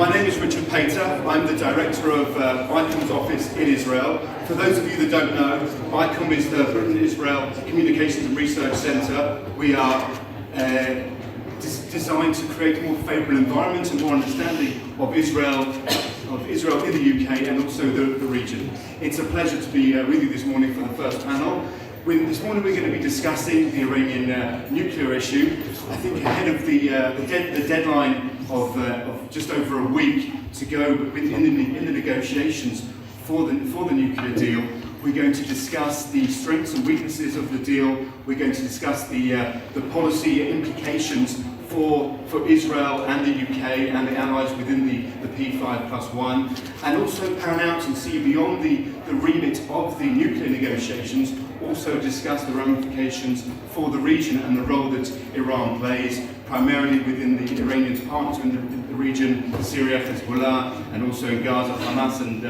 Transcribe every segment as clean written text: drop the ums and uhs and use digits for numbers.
My name is Richard Pater. I'm the director of BICOM's office in Israel. For those of you that don't know, BICOM is the Britain-Israel Communications and Research Centre. We are designed to create a more favourable environment and more understanding of Israel in the UK and also the region. It's a pleasure to be with you this morning for the first panel. This morning we're going to be discussing the Iranian nuclear issue. I think ahead of the deadline of just over a week to go in the negotiations for the nuclear deal, we're going to discuss the strengths and weaknesses of the deal. We're going to discuss the policy implications for Israel and the UK and the allies within the P5+1, and also pan out and see beyond the remit of the nuclear negotiations, also discuss the ramifications for the region and the role that Iran plays, primarily within the Iranian partners in the region, Syria, Hezbollah, and also in Gaza, Hamas and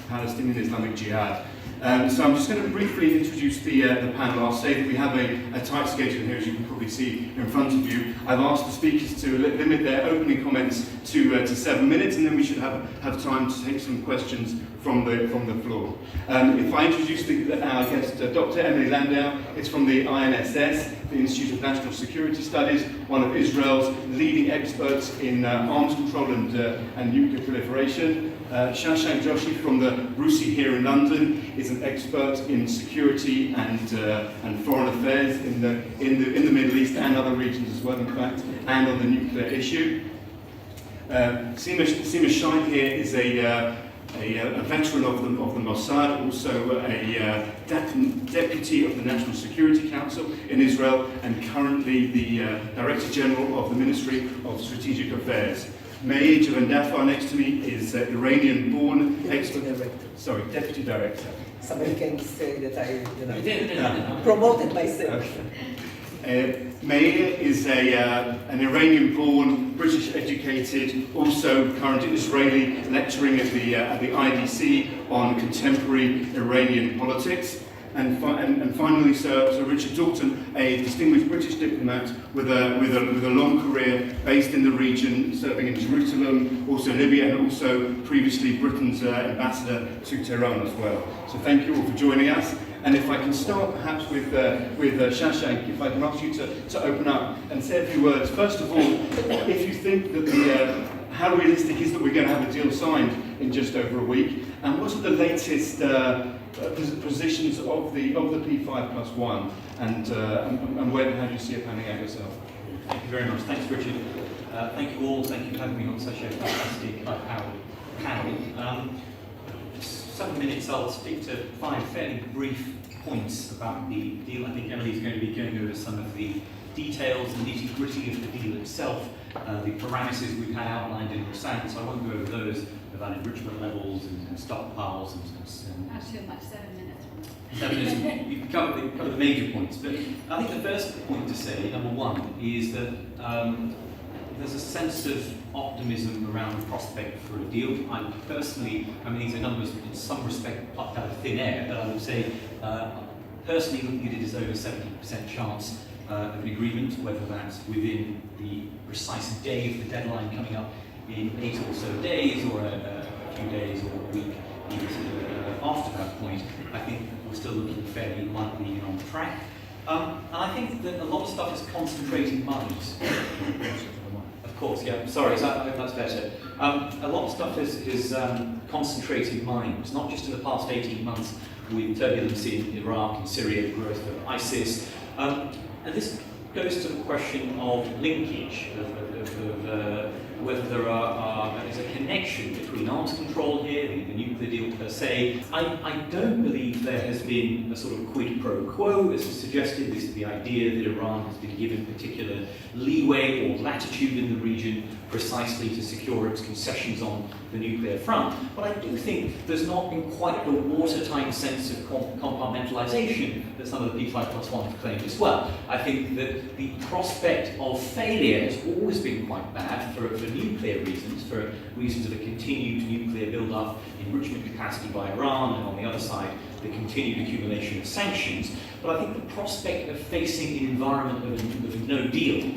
Palestinian Islamic Jihad. So I'm just going to briefly introduce the panel. I'll say that we have a tight schedule here, as you can probably see in front of you. I've asked the speakers to limit their opening comments to 7 minutes, and then we should have time to take some questions from the floor. If I introduce our guest, Dr. Emily Landau, it's from the INSS, the Institute of National Security Studies, one of Israel's leading experts in arms control and nuclear proliferation. Shashank Joshi from the RUSI here in London is an expert in security and foreign affairs in the Middle East and other regions as well, in fact, and on the nuclear issue. Sima here is a veteran of the Mossad, also a deputy of the National Security Council in Israel, and currently the Director General of the Ministry of Strategic Affairs. Meir Javendanfar next to me is Iranian-born expert. Sorry, Deputy Director. Somebody can say that I promoted myself. Meir is an Iranian-born, British-educated, also currently Israeli, lecturing at the IDC on contemporary Iranian politics. And finally, Sir Richard Dalton, a distinguished British diplomat with a long career based in the region, serving in Jerusalem, also Libya, and also previously Britain's ambassador to Tehran as well. So thank you all for joining us. And if I can start perhaps with Shashank, if I can ask you to open up and say a few words. First of all, if you think that how realistic is that we're going to have a deal signed in just over a week, and what are the latest positions of the P5+1, and how do you see it panning out yourself? Thank you very much. Thanks, Richard. Thank you all. Thank you for having me on such a fantastic panel. 7 minutes, I'll speak to 5 fairly brief points about the deal. I think Emily's going to be going over some of the details and nitty-gritty of the deal itself, the parameters we've had outlined in RUSI, so I won't go over those about enrichment levels and stockpiles and Not too much, 7 minutes. 7 minutes. You can cover the major points, but I think the first point to say, number one, is that there's a sense of optimism around the prospect for a deal. I personally, these are numbers in some respect plucked out of thin air, but I would say, personally looking at it as over 70% chance of an agreement, whether that's within the precise day of the deadline coming up in 8 or so days, or a few days or a week after that point. I think we're still looking fairly likely and on track. And I think that a lot of stuff is concentrating minds. Of course, yeah, sorry, I hope that's better. A lot of stuff is concentrating minds, not just in the past 18 months with turbulence in Iraq and Syria, the growth of ISIS. And this goes to the question of linkage, of whether there is a connection between arms control here, the nuclear deal per se. I don't believe there has been a sort of quid pro quo, as is suggested. This is the idea that Iran has been given particular leeway or latitude in the region precisely to secure its concessions on the nuclear front. But I do think there's not been quite the watertight sense of compartmentalization that some of the P5+1 have claimed as well. I think that the prospect of failure has always been quite bad for nuclear reasons, for reasons of a continued nuclear build-up, enrichment capacity by Iran, and on the other side, the continued accumulation of sanctions. But I think the prospect of facing an environment of no deal,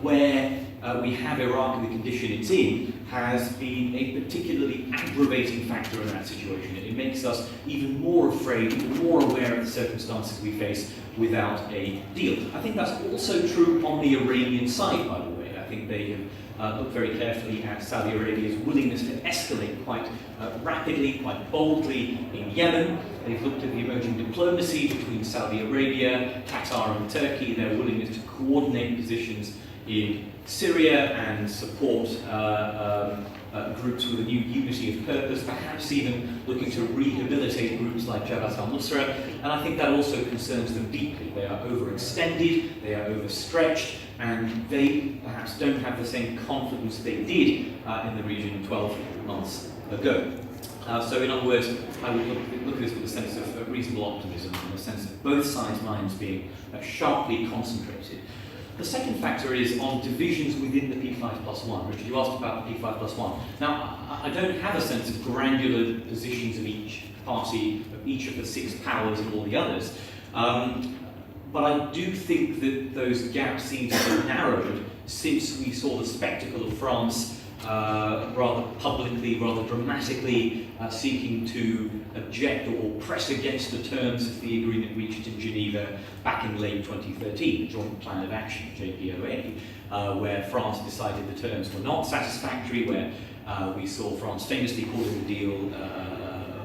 where we have Iraq in the condition it's in, has been a particularly aggravating factor in that situation. It makes us even more afraid, even more aware of the circumstances we face without a deal. I think that's also true on the Iranian side, by the way. I think they have looked very carefully at Saudi Arabia's willingness to escalate quite rapidly, quite boldly in Yemen. They've looked at the emerging diplomacy between Saudi Arabia, Qatar and Turkey, their willingness to coordinate positions in Syria and support groups with a new unity of purpose, perhaps even looking to rehabilitate groups like Jabhat al-Nusra, and I think that also concerns them deeply. They are overextended, they are overstretched, and they perhaps don't have the same confidence they did in the region 12 months ago. So in other words, I would look at this with a sense of reasonable optimism, and a sense of both sides' minds being sharply concentrated. The second factor is on divisions within the P5+1. Richard, you asked about the P5+1. Now, I don't have a sense of granular positions of each party, of each of the six powers and all the others. But I do think that those gaps seem to have narrowed since we saw the spectacle of France rather publicly, rather dramatically seeking to object or press against the terms of the agreement reached in Geneva back in late 2013, the Joint Plan of Action, JPOA, where France decided the terms were not satisfactory, where we saw France famously calling the deal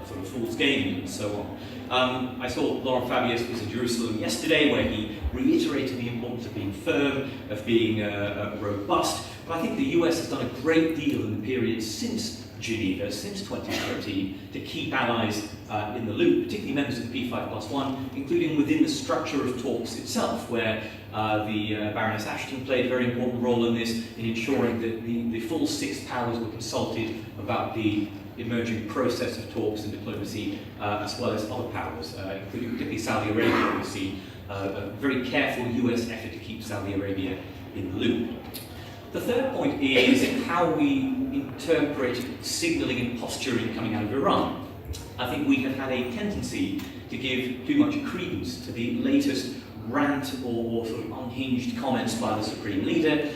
sort of fool's game and so on. I saw Laurent Fabius was in Jerusalem yesterday, where he reiterated the importance of being firm, of being robust. But I think the US has done a great deal in the period since Geneva, since 2013, to keep allies in the loop, particularly members of the P5+1, including within the structure of talks itself, where the Baroness Ashton played a very important role in this, in ensuring that the full six powers were consulted about the emerging process of talks and diplomacy, as well as other powers, including particularly Saudi Arabia. We see a very careful US effort to keep Saudi Arabia in the loop. The third point is how we interpret signalling and posturing coming out of Iran. I think we have had a tendency to give too much credence to the latest rant or sort of unhinged comments by the Supreme Leader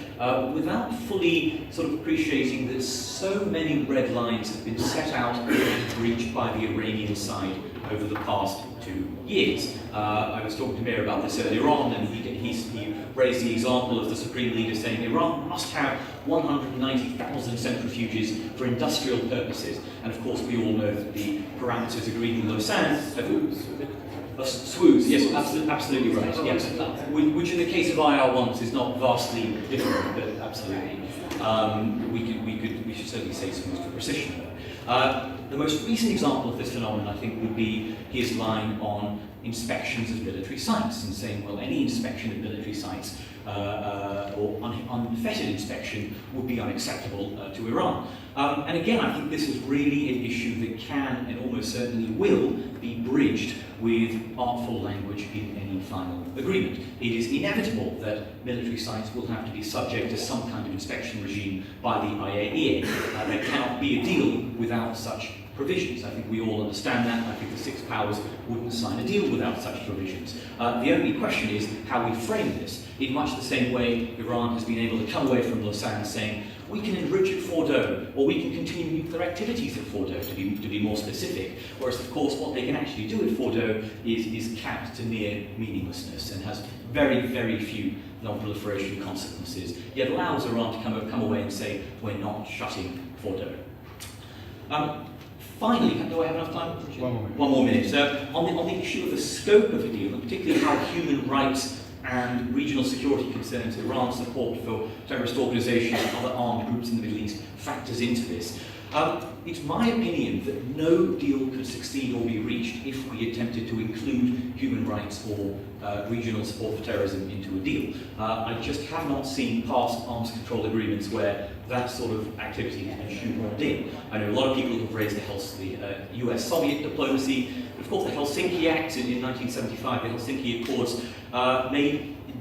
without fully sort of appreciating that so many red lines have been set out and breached by the Iranian side over the past 2 years. I was talking to Meir about this earlier on, and he raised the example of the Supreme Leader saying Iran must have 190,000 centrifuges for industrial purposes. And of course we all know that the parameters agreed in Lausanne SWOOs, yes, absolutely right, yes. Which in the case of IR1s is not vastly different, but absolutely. We should certainly say SWOOs for precision. The most recent example of this phenomenon, I think, would be his line on inspections of military sites, and saying, well, any inspection of military sites or unfettered inspection would be unacceptable to Iran. And again, I think this is really an issue that can and almost certainly will be bridged with artful language in any final agreement. It is inevitable that military sites will have to be subject to some kind of inspection regime by the IAEA. There cannot be a deal without such provisions. I think we all understand that. I think the six powers wouldn't sign a deal without such provisions. The only question is how we frame this. In much the same way Iran has been able to come away from Lausanne saying, we can enrich at Fordow, or we can continue nuclear activities at Fordow, to be more specific. Whereas, of course, what they can actually do at Fordow is capped to near meaninglessness and has very, very few non-proliferation consequences, yet allows Iran to come away and say, we're not shutting Fordow. Finally, do I have enough time? One more minute. On the issue of the scope of the deal, and particularly how human rights and regional security concerns, Iran's support for terrorist organisations and other armed groups in the Middle East factors into this. It's my opinion that no deal could succeed or be reached if we attempted to include human rights or regional support for terrorism into a deal. I just have not seen past arms control agreements where that sort of activity has been shoehorned in. I know a lot of people have raised the US-Soviet diplomacy. Of course, the Helsinki Act in 1975, the Helsinki Accords,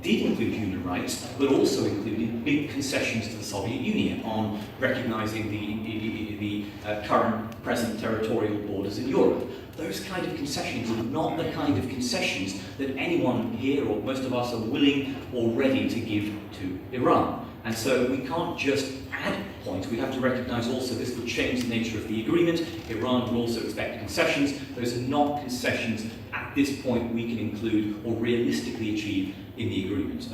did include human rights, but also included big concessions to the Soviet Union on recognising the current present territorial borders in Europe. Those kind of concessions are not the kind of concessions that anyone here, or most of us, are willing or ready to give to Iran. And so we can't just add point. We have to recognise also this would change the nature of the agreement. Iran will also expect concessions. Those are not concessions at this point we can include or realistically achieve in the agreement.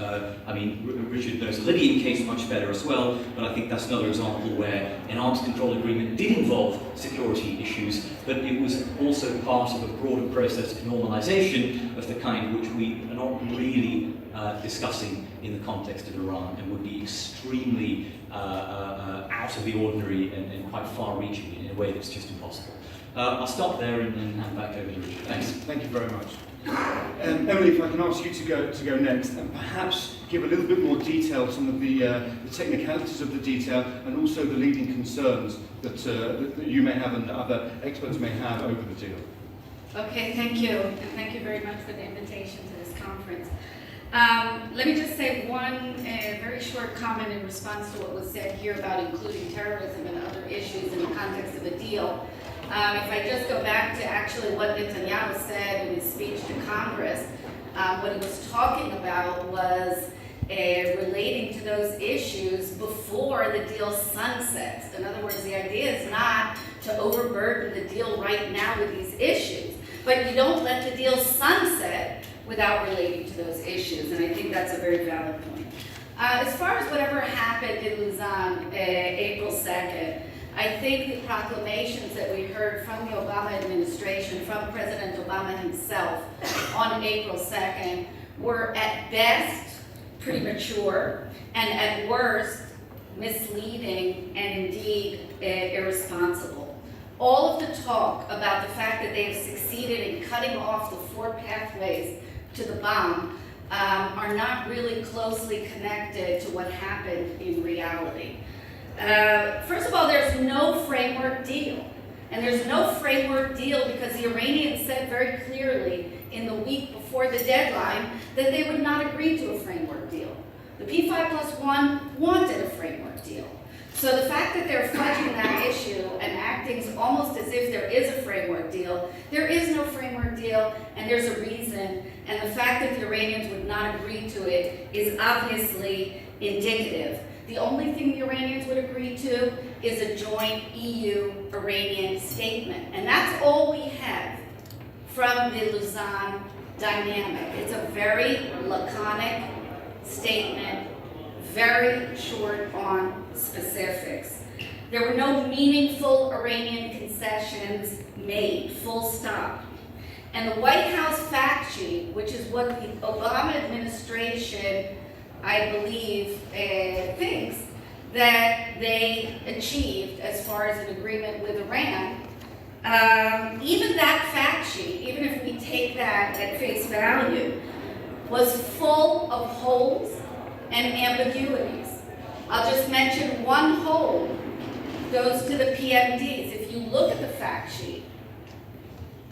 I mean, Richard knows the Libyan case much better as well, but I think that's another example where an arms control agreement did involve security issues, but it was also part of a broader process of normalisation of the kind which we are not really discussing in the context of Iran and would be extremely out of the ordinary and quite far-reaching in a way that's just impossible. I'll stop there and hand back over to Richard. Thanks. Thank you very much. Emily, if I can ask you to go next and perhaps give a little bit more detail to some of the technicalities of the detail and also the leading concerns that you may have and other experts may have over the deal. Okay, thank you. And thank you very much for the invitation to this conference. Let me just say one very short comment in response to what was said here about including terrorism and other issues in the context of a deal. If I just go back to actually what Netanyahu said in his speech to Congress, what he was talking about was relating to those issues before the deal sunsets. In other words, the idea is not to overburden the deal right now with these issues, but you don't let the deal sunset without relating to those issues, and I think that's a very valid point. As far as whatever happened in Lausanne, April 2nd, I think the proclamations that we heard from the Obama administration, from President Obama himself on April 2nd, were at best premature and at worst misleading and indeed irresponsible. All of the talk about the fact that they have succeeded in cutting off the 4 pathways to the bomb are not really closely connected to what happened in reality. First of all, there's no framework deal. And there's no framework deal because the Iranians said very clearly in the week before the deadline that they would not agree to a framework deal. The P5+1 wanted a framework deal. So the fact that they're fudging that issue and acting almost as if there is a framework deal, there is no framework deal and there's a reason. And the fact that the Iranians would not agree to it is obviously indicative. The only thing the Iranians would agree to is a joint EU-Iranian statement. And that's all we have from the Lausanne dynamic. It's a very laconic statement, very short on specifics. There were no meaningful Iranian concessions made, full stop. And the White House fact sheet, which is what the Obama administration, I believe, thinks that they achieved as far as an agreement with Iran, even that fact sheet, even if we take that at face value, was full of holes and ambiguities. I'll just mention one hole goes to the PMDs. If you look at the fact sheet,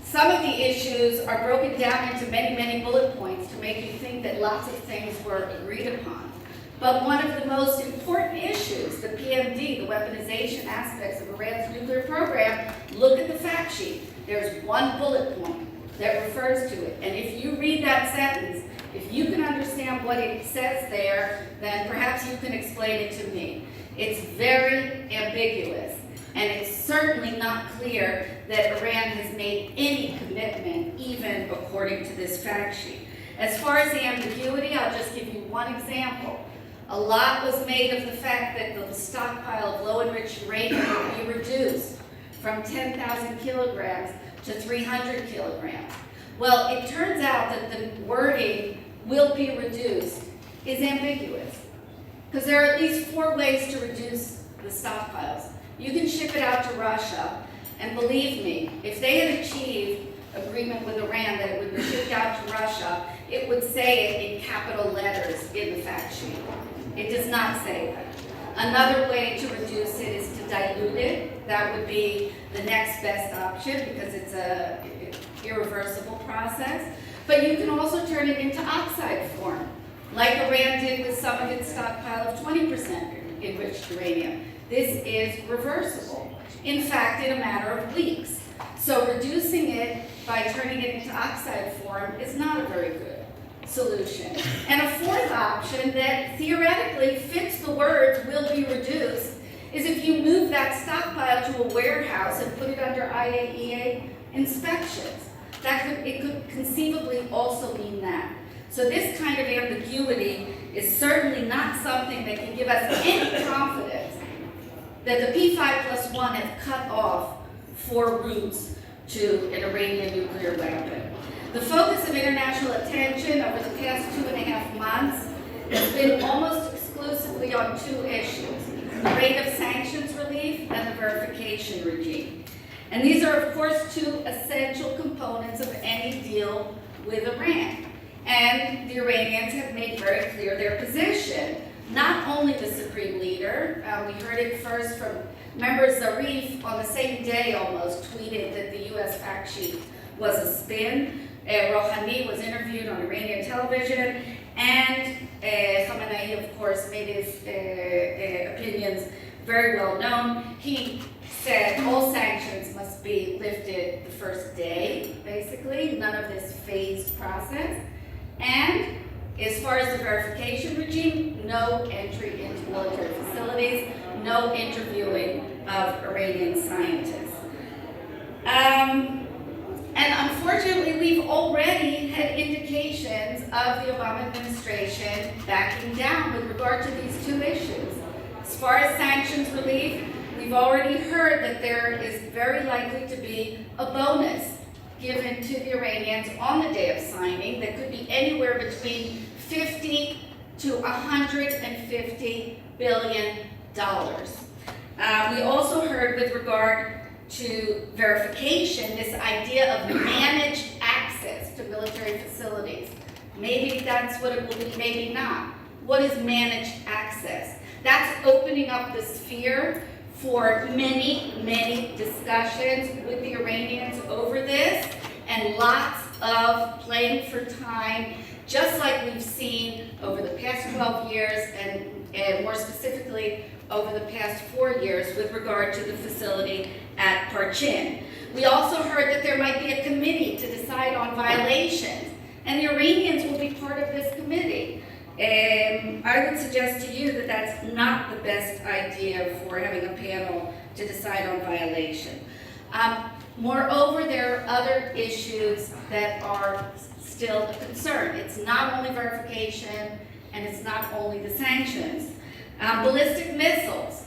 some of the issues are broken down into many, many bullet points to make you think that lots of things were agreed upon. But one of the most important issues, the PMD, the weaponization aspects of Iran's nuclear program, look at the fact sheet. There's one bullet point that refers to it. And if you read that sentence, if you can understand what it says there, then perhaps you can explain it to me. It's very ambiguous. And it's certainly not clear that Iran has made any commitment, even according to this fact sheet. As far as the ambiguity, I'll just give you one example. A lot was made of the fact that the stockpile of low-enriched uranium will be reduced from 10,000 kilograms to 300 kilograms. Well, it turns out that the wording "will be reduced" is ambiguous, because there are at least 4 ways to reduce the stockpiles. You can ship it out to Russia, and believe me, if they had achieved agreement with Iran that it would be shipped out to Russia, it would say it in capital letters in the fact sheet. It does not say that. Another way to reduce it is to dilute it. That would be the next best option because it's an irreversible process. But you can also turn it into oxide form, like Iran did with some of its stockpile of 20% enriched uranium. This is reversible, in fact, in a matter of weeks. So reducing it by turning it into oxide form is not a very good solution. And a fourth option that theoretically fits the words "will be reduced" is if you move that stockpile to a warehouse and put it under IAEA inspections. It could conceivably also mean that. So this kind of ambiguity is certainly not something that can give us any confidence that the P5+1 have cut off 4 routes to an Iranian nuclear weapon. The focus of international attention over the past 2.5 months has been almost exclusively on 2 issues: the rate of sanctions relief and the verification regime. And these are, of course, 2 essential components of any deal with Iran. And the Iranians have made very clear their position. Not only the supreme leader, we heard it first from Member Zarif on the same day almost tweeted that the U.S. fact sheet was a spin. Rouhani was interviewed on Iranian television, and Khamenei, of course, made his opinions very well known. He said all sanctions must be lifted the first day, basically, none of this phased process. And as far as the verification regime, no entry into military facilities, no interviewing of Iranian scientists. And unfortunately, we've already had indications of the Obama administration backing down with regard to these 2 issues. As far as sanctions relief, we've already heard that there is very likely to be a bonus given to the Iranians on the day of signing that could be anywhere between $50 to $150 billion. We also heard with regard to verification, this idea of managed access to military facilities. Maybe that's what it will be, maybe not. What is managed access? That's opening up the sphere for many, many discussions with the Iranians over this, and lots of playing for time, just like we've seen over the past 12 years, and more specifically over the past 4 years with regard to the facility at Parchin. We also heard that there might be a committee to decide on violations, and the Iranians will be part of this committee. I would suggest to you that that's not the best idea for having a panel to decide on violation. Moreover, there are other issues that are still a concern. It's not only verification, and it's not only the sanctions. Ballistic missiles.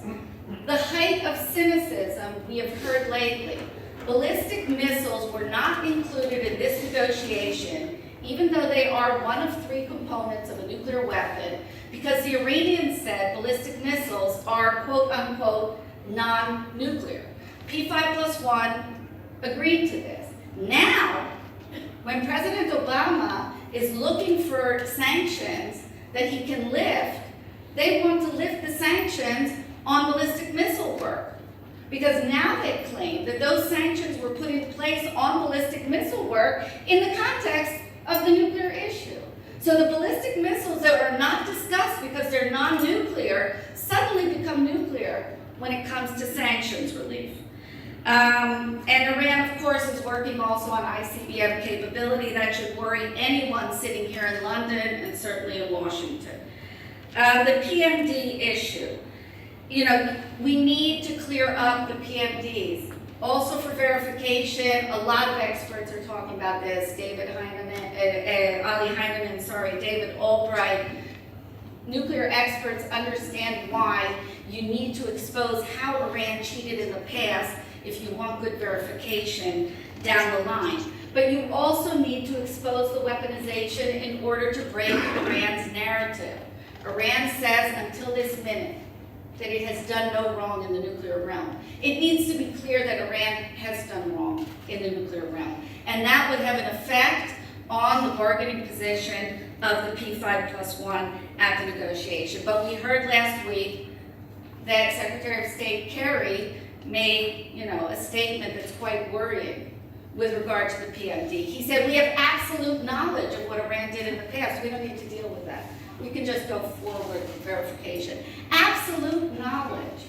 The height of cynicism we have heard lately. Ballistic missiles were not included in this negotiation, even though they are one of 3 components of a nuclear weapon, because the Iranians said ballistic missiles are quote-unquote non-nuclear. P5+1 agreed to this. Now, when President Obama is looking for sanctions that he can lift, they want to lift the sanctions on ballistic missile work. Because now they claim that those sanctions were put in place on ballistic missile work in the context of the nuclear issue. So the ballistic missiles that are not discussed because they're non-nuclear suddenly become nuclear when it comes to sanctions relief. And Iran, of course, is working also on ICBM capability. That should worry anyone sitting here in London and certainly in Washington. The PMD issue. You know, we need to clear up the PMDs. Also for verification, a lot of experts are talking about this. David Albright. Nuclear experts understand why you need to expose how Iran cheated in the past if you want good verification down the line. But you also need to expose the weaponization in order to break Iran's narrative. Iran says until this minute that it has done no wrong in the nuclear realm. It needs to be clear that Iran has done wrong in the nuclear realm. And that would have an effect on the bargaining position of the P5+1 at the negotiation. But we heard last week that Secretary of State Kerry made, a statement that's quite worrying with regard to the PMD. He said, we have absolute knowledge of what Iran did in the past. We don't need to deal with that. We can just go forward with verification. Absolute knowledge.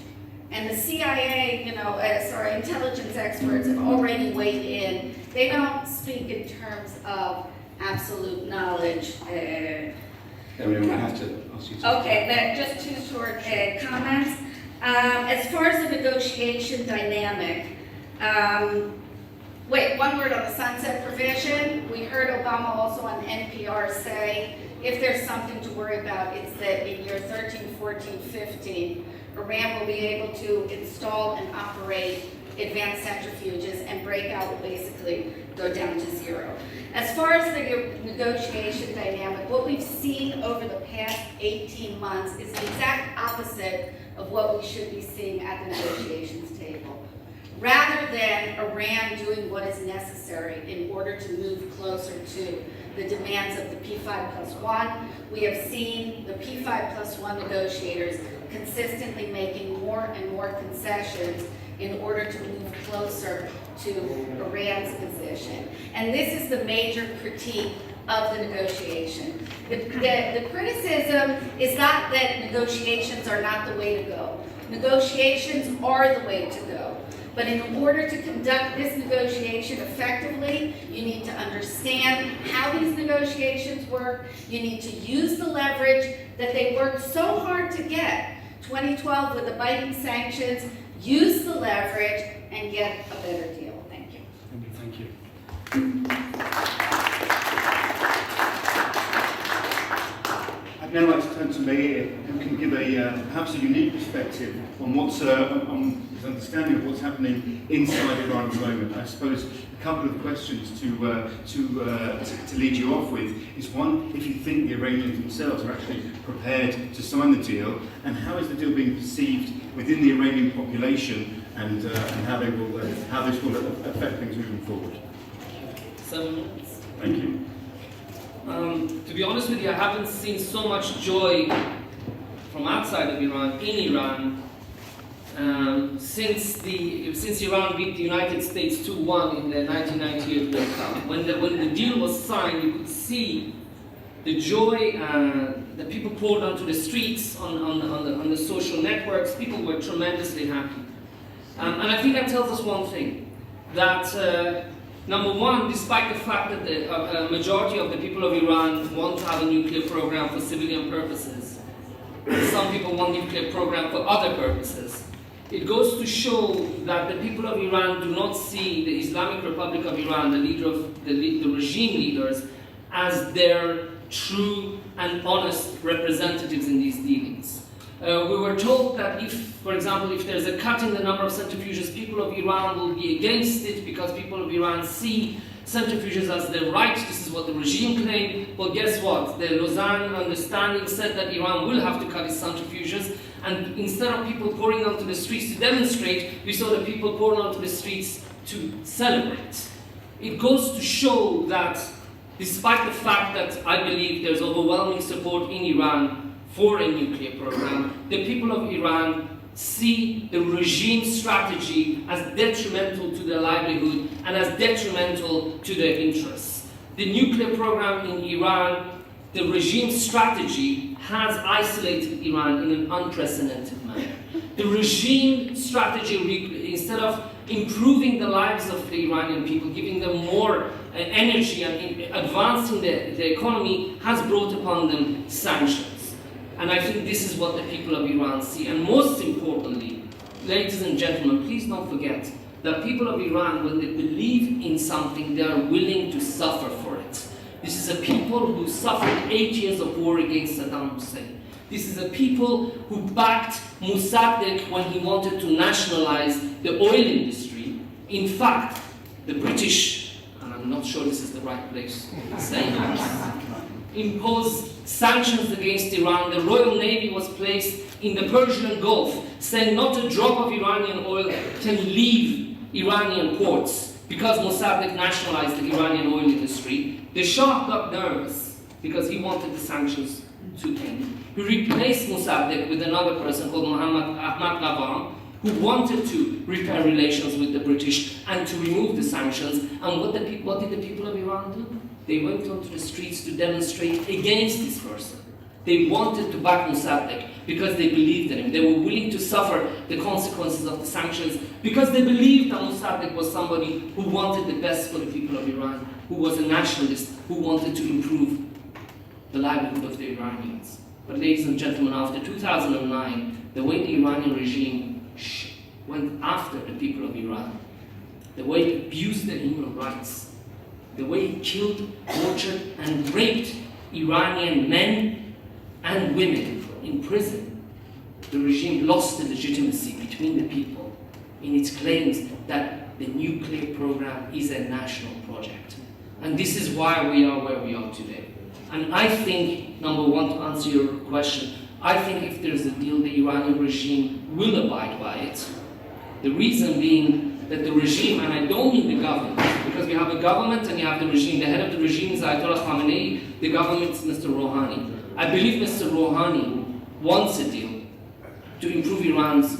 And the CIA, intelligence experts have already weighed in. They don't speak in terms of absolute knowledge. I have to ask you to... Okay, just 2 short comments. As far as the negotiation dynamic, wait, one word on the sunset provision. We heard Obama also on NPR say, if there's something to worry about, it's that in year 13, 14, 15, Iran will be able to install and operate advanced centrifuges, and breakout will basically go down to zero. As far as the negotiation dynamic, what we've seen over the past 18 months is the exact opposite of what we should be seeing at the negotiations table. Rather than Iran doing what is necessary in order to move closer to the demands of the P5+1, we have seen the P5+1 negotiators consistently making more and more concessions in order to move closer to Iran's position. And this is the major critique of the negotiation. The criticism is not that negotiations are not the way to go. Negotiations are the way to go. But in order to conduct this negotiation effectively, you need to understand how these negotiations work. You need to use the leverage that they worked so hard to get. 2012 with the biting sanctions, use the leverage and get a better deal. Thank you. Thank you. I'd now like to turn to Meir, who can give perhaps a unique perspective on what's on his understanding of what's happening inside Iran at the moment. I suppose a couple of questions to lead you off with is one, if you think the Iranians themselves are actually prepared to sign the deal, and how is the deal being perceived within the Iranian population, and how this will affect things moving forward. 7 minutes. Thank you. To be honest with you, I haven't seen so much joy from outside of Iran, in Iran, since Iran beat the United States 2-1 in the 1998 World Cup. When the deal was signed, you could see the joy that people poured onto the streets, on the social networks. People were tremendously happy. And I think that tells us one thing, that number one, despite the fact that the majority of the people of Iran want to have a nuclear program for civilian purposes, some people want nuclear program for other purposes, it goes to show that the people of Iran do not see the Islamic Republic of Iran, the regime leaders, as their true and honest representatives in these dealings. We were told that if, for example, if there's a cut in the number of centrifuges, people of Iran will be against it because people of Iran see centrifuges as their right. This is what the regime claimed. Well, guess what? The Lausanne understanding said that Iran will have to cut its centrifuges, and instead of people pouring onto the streets to demonstrate, we saw the people pouring onto the streets to celebrate. It goes to show that despite the fact that I believe there's overwhelming support in Iran for a nuclear program, the people of Iran see the regime strategy as detrimental to their livelihood and as detrimental to their interests. The nuclear program in Iran, the regime strategy has isolated Iran in an unprecedented manner. The regime strategy, instead of improving the lives of the Iranian people, giving them more energy and advancing the economy, has brought upon them sanctions. And I think this is what the people of Iran see. And most importantly, ladies and gentlemen, please don't forget that people of Iran, when they believe in something, they are willing to suffer for it. This is a people who suffered 8 years of war against Saddam Hussein. This is a people who backed Mossadegh when he wanted to nationalize the oil industry. In fact, the British, and I'm not sure this is the right place to say that, imposed sanctions against Iran. The Royal Navy was placed in the Persian Gulf, saying not a drop of Iranian oil can leave Iranian ports because Mossadegh nationalized the Iranian oil industry. The Shah got nervous because he wanted the sanctions to end. He replaced Mossadegh with another person called Mohammad Ahmad Lavam, who wanted to repair relations with the British and to remove the sanctions. And what did the people of Iran do? They went onto the streets to demonstrate against this person. They wanted to back Mossadegh because they believed in him. They were willing to suffer the consequences of the sanctions because they believed that Mossadegh was somebody who wanted the best for the people of Iran, who was a nationalist, who wanted to improve the livelihood of the Iranians. But ladies and gentlemen, after 2009, the way the Iranian regime went after the people of Iran, the way it abused their human rights, the way it killed, tortured, and raped Iranian men and women in prison, the regime lost the legitimacy between the people in its claims that the nuclear program is a national project. And this is why we are where we are today. And I think, number one, to answer your question, I think if there's a deal, the Iranian regime will abide by it. The reason being that the regime, and I don't mean the government, because we have a government and you have the regime. The head of the regime is Ayatollah Khamenei, the government is Mr. Rouhani. I believe Mr. Rouhani wants a deal to improve Iran's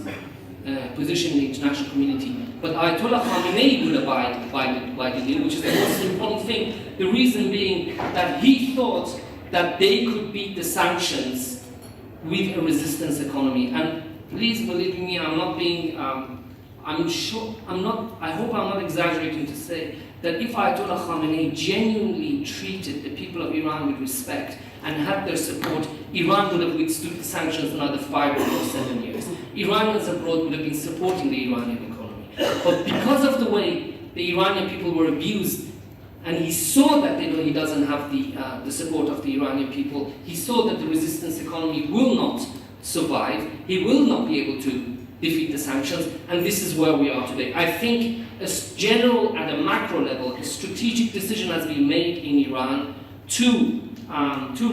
position in the international community. But Ayatollah Khamenei will abide by the deal, which is the most important thing. The reason being that he thought that they could beat the sanctions with a resistance economy. And please believe me, I'm not being, I hope I'm not exaggerating to say that if Ayatollah Khamenei genuinely treated the people of Iran with respect and had their support, Iran would have withstood the sanctions another 5 or 7 years. Iranians abroad would have been supporting the Iranian economy. But because of the way the Iranian people were abused, and he saw that he doesn't have the support of the Iranian people, he saw that the resistance economy will not survive, he will not be able to defeat the sanctions, and this is where we are today. I think as general, at a macro level, a strategic decision has been made in Iran to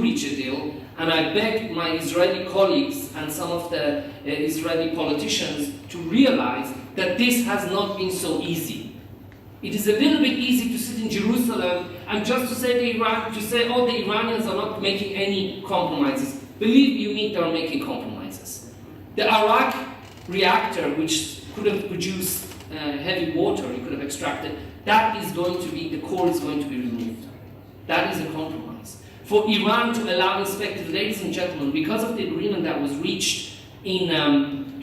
reach a deal, and I beg my Israeli colleagues and some of the Israeli politicians to realize that this has not been so easy. It is a little bit easy to sit in Jerusalem and just to say oh, the Iranians are not making any compromises. Believe me, they are making compromises. The Iraq reactor, which could have produced heavy water, it could have extracted, that is going to be, the core is going to be removed. That is a compromise. For Iran to allow inspectors, ladies and gentlemen, because of the agreement that was reached in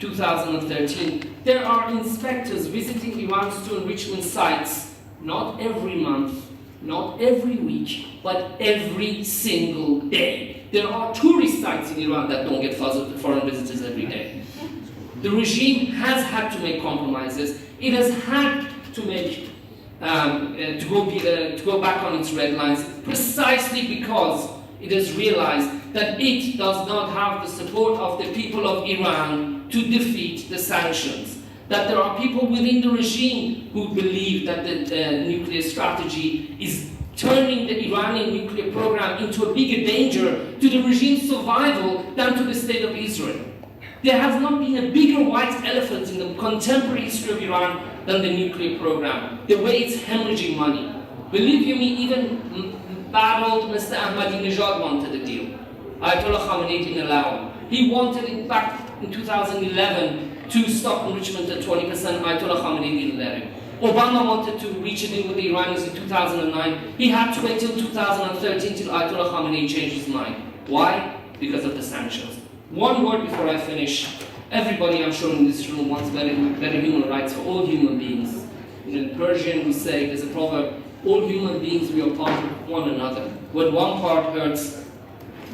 2013, there are inspectors visiting Iran's two enrichment sites, not every month, not every week, but every single day. There are tourist sites in Iran that don't get foreign visitors every day. The regime has had to make compromises. It has had to make to go back on its red lines, precisely because it has realized that it does not have the support of the people of Iran to defeat the sanctions. That there are people within the regime who believe that the nuclear strategy is turning the Iranian nuclear program into a bigger danger to the regime's survival than to the state of Israel. There has not been a bigger white elephant in the contemporary history of Iran than the nuclear program, the way it's hemorrhaging money. Believe you me, even bad old Mr. Ahmadinejad wanted a deal. Ayatollah Khamenei didn't allow him. He wanted, in fact, in 2011 to stop enrichment at 20%. Ayatollah Khamenei didn't let him. Obama wanted to reach a deal with the Iranians in 2009. He had to wait till 2013 till Ayatollah Khamenei changed his mind. Why? Because of the sanctions. One word before I finish. Everybody, I'm sure, in this room wants better human rights for all human beings. In Persian, we say, there's a proverb, all human beings, we are part of one another. When one part hurts,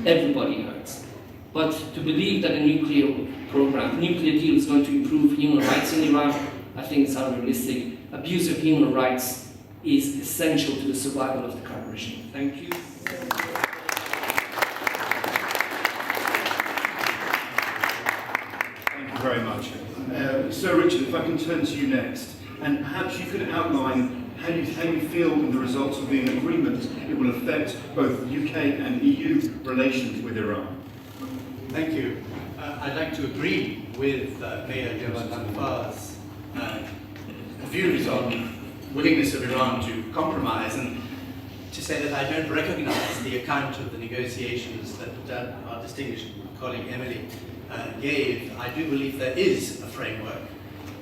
everybody hurts. But to believe that a nuclear deal is going to improve human rights in Iran, I think it's unrealistic. Abuse of human rights is essential to the survival of the current regime. Thank you. Very much. Sir Richard, if I can turn to you next, and perhaps you could outline how you feel the results of the agreement it will affect both UK and EU relations with Iran. Thank you. I'd like to agree with Meir Javendanfar's views on willingness of Iran to compromise, and to say that I don't recognize the account of the negotiations that our distinguished colleague Emily gave. I do believe there is a framework,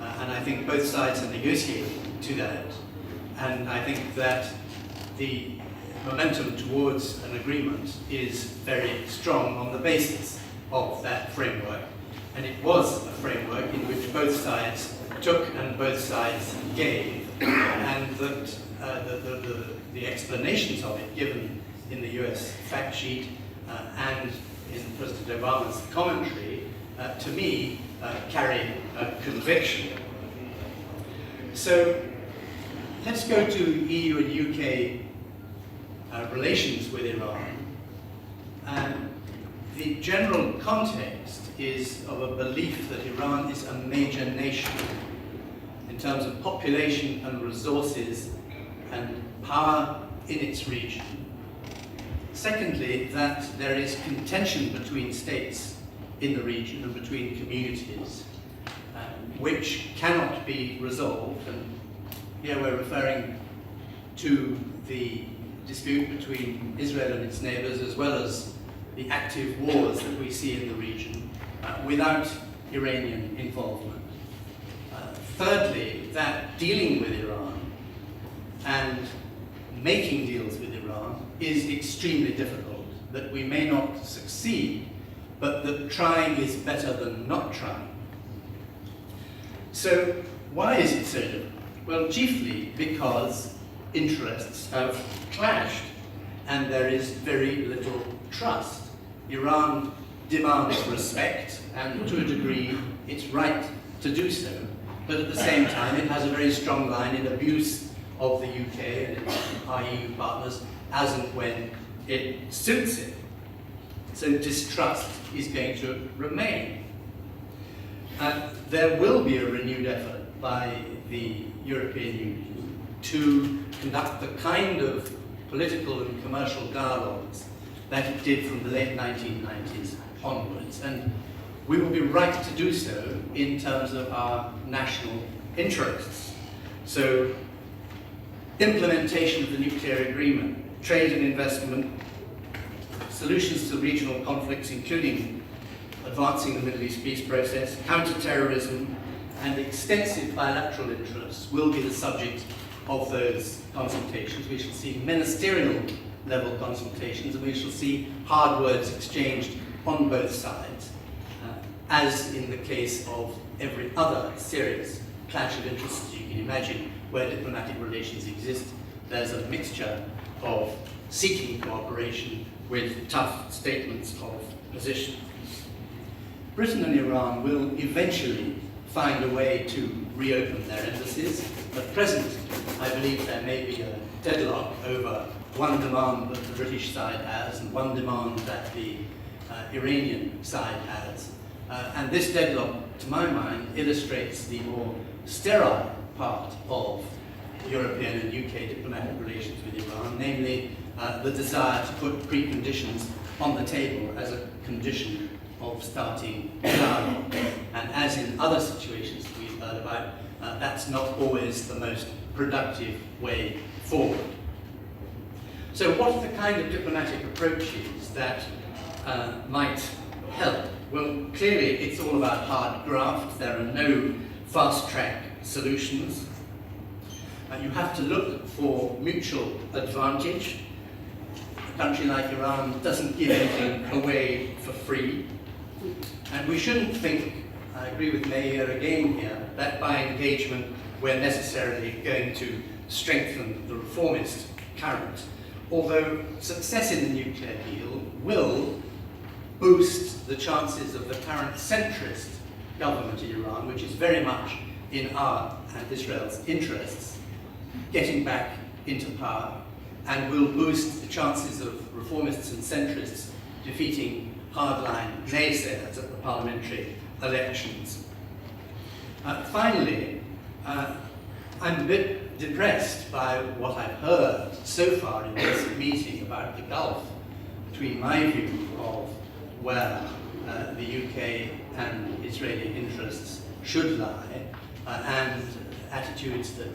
and I think both sides are negotiating to that, and I think that the momentum towards an agreement is very strong on the basis of that framework, and it was a framework in which both sides took and both sides gave, and that the explanations of it given in the US fact sheet and in President Obama's commentary to me, carry conviction. So let's go to EU and UK relations with Iran. The general context is of a belief that Iran is a major nation in terms of population and resources and power in its region. Secondly, that there is contention between states in the region and between communities, which cannot be resolved. And here we're referring to the dispute between Israel and its neighbors, as well as the active wars that we see in the region, without Iranian involvement. Thirdly, that dealing with Iran and making deals with Iran is extremely difficult, that we may not succeed, but that trying is better than not trying. So why is it so difficult? Well, chiefly because interests have clashed and there is very little trust. Iran demands respect, and to a degree it's right to do so, but at the same time it has a very strong line in abuse of the UK and its EU partners as and when it suits it. So distrust is going to remain. There will be a renewed effort by the European Union to conduct the kind of political and commercial dialogues that it did from the late 1990s onwards. And we will be right to do so in terms of our national interests. So implementation of the nuclear agreement, trade and investment, solutions to regional conflicts, including advancing the Middle East peace process, counter-terrorism, and extensive bilateral interests will be the subject of those consultations. We shall see ministerial level consultations, and we shall see hard words exchanged on both sides, as in the case of every other serious clash of interests you can imagine where diplomatic relations exist. There's a mixture of seeking cooperation with tough statements of position. Britain and Iran will eventually find a way to reopen their embassies. At present, I believe there may be a deadlock over one demand that the British side has and one demand that the Iranian side has. And this deadlock, to my mind, illustrates the more sterile part of European and UK diplomatic relations with Iran, namely the desire to put preconditions on the table as a condition of starting dialogue. And as in other situations that we've heard about, that's not always the most productive way forward. So what are the kind of diplomatic approaches that might help? Well, clearly it's all about hard graft. There are no fast-track solutions. You have to look for mutual advantage. A country like Iran doesn't give anything away for free. And we shouldn't think, I agree with Meir again here, that by engagement we're necessarily going to strengthen the reformist current. Although success in the nuclear deal will boost the chances of the current centrist government in Iran, which is very much in our and Israel's interests, getting back into power, and will boost the chances of reformists and centrists defeating hardline naysayers at the parliamentary elections. Finally, I'm a bit depressed by what I've heard so far in this meeting about the gulf between my view of where the UK and Israeli interests should lie and attitudes that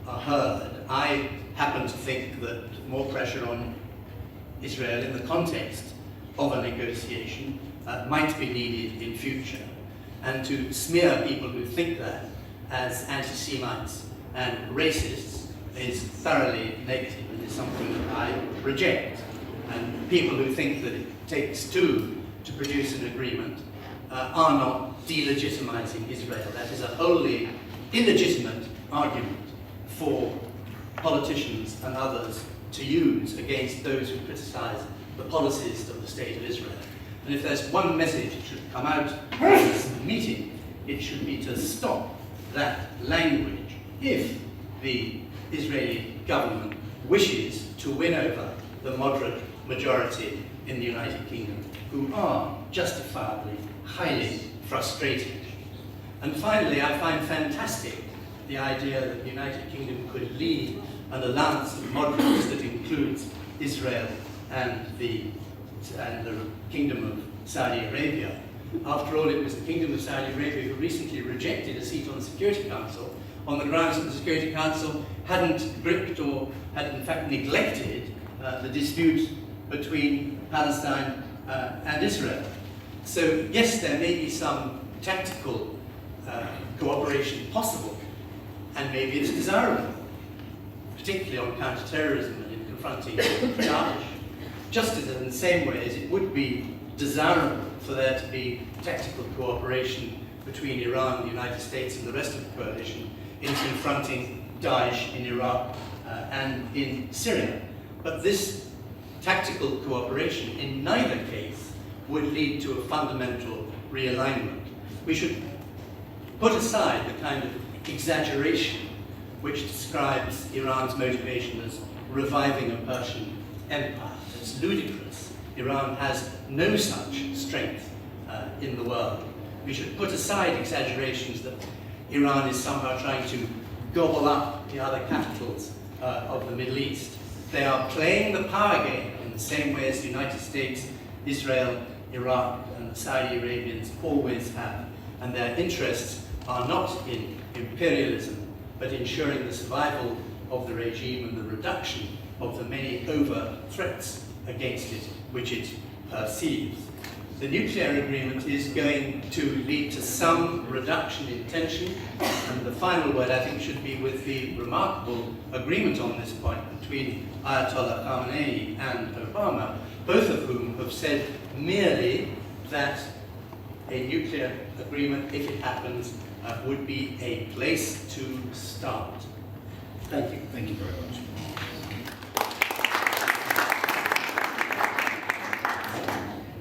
are heard. I happen to think that more pressure on Israel in the context of a negotiation might be needed in future, and to smear people who think that as anti-Semites and racists is thoroughly negative and is something that I reject. And people who think that it takes two to produce an agreement are not delegitimizing Israel. That is a wholly illegitimate argument for politicians and others to use against those who criticize the policies of the State of Israel. And if there's one message that should come out of this meeting, it should be to stop that language if the Israeli government wishes to win over the moderate majority in the United Kingdom, who are justifiably highly frustrated. And finally, I find fantastic the idea that the United Kingdom could lead an alliance of moderates that includes Israel and the Kingdom of Saudi Arabia. After all, it was the Kingdom of Saudi Arabia who recently rejected a seat on the Security Council on the grounds that the Security Council hadn't gripped or had in fact neglected the dispute between Palestine and Israel. So yes, there may be some tactical cooperation possible, and maybe it's desirable, particularly on counter-terrorism and in confronting Daesh, just as in the same way as it would be desirable for there to be tactical cooperation between Iran, the United States and the rest of the coalition in confronting Daesh in Iraq and in Syria. But this tactical cooperation in neither case would lead to a fundamental realignment. We should put aside the kind of exaggeration which describes Iran's motivation as reviving a Persian empire. It's ludicrous. Iran has no such strength in the world. We should put aside exaggerations that Iran is somehow trying to gobble up the other capitals of the Middle East. They are playing the power game in the same way as the United States, Israel, Iraq, and the Saudi Arabians always have. And their interests are not in imperialism, but ensuring the survival of the regime and the reduction of the many overt threats against it, which it perceives. The nuclear agreement is going to lead to some reduction in tension, and the final word, I think, should be with the remarkable agreement on this point between Ayatollah Khamenei and Obama, both of whom have said merely that a nuclear agreement, if it happens, would be a place to start. Thank you. Thank you very much.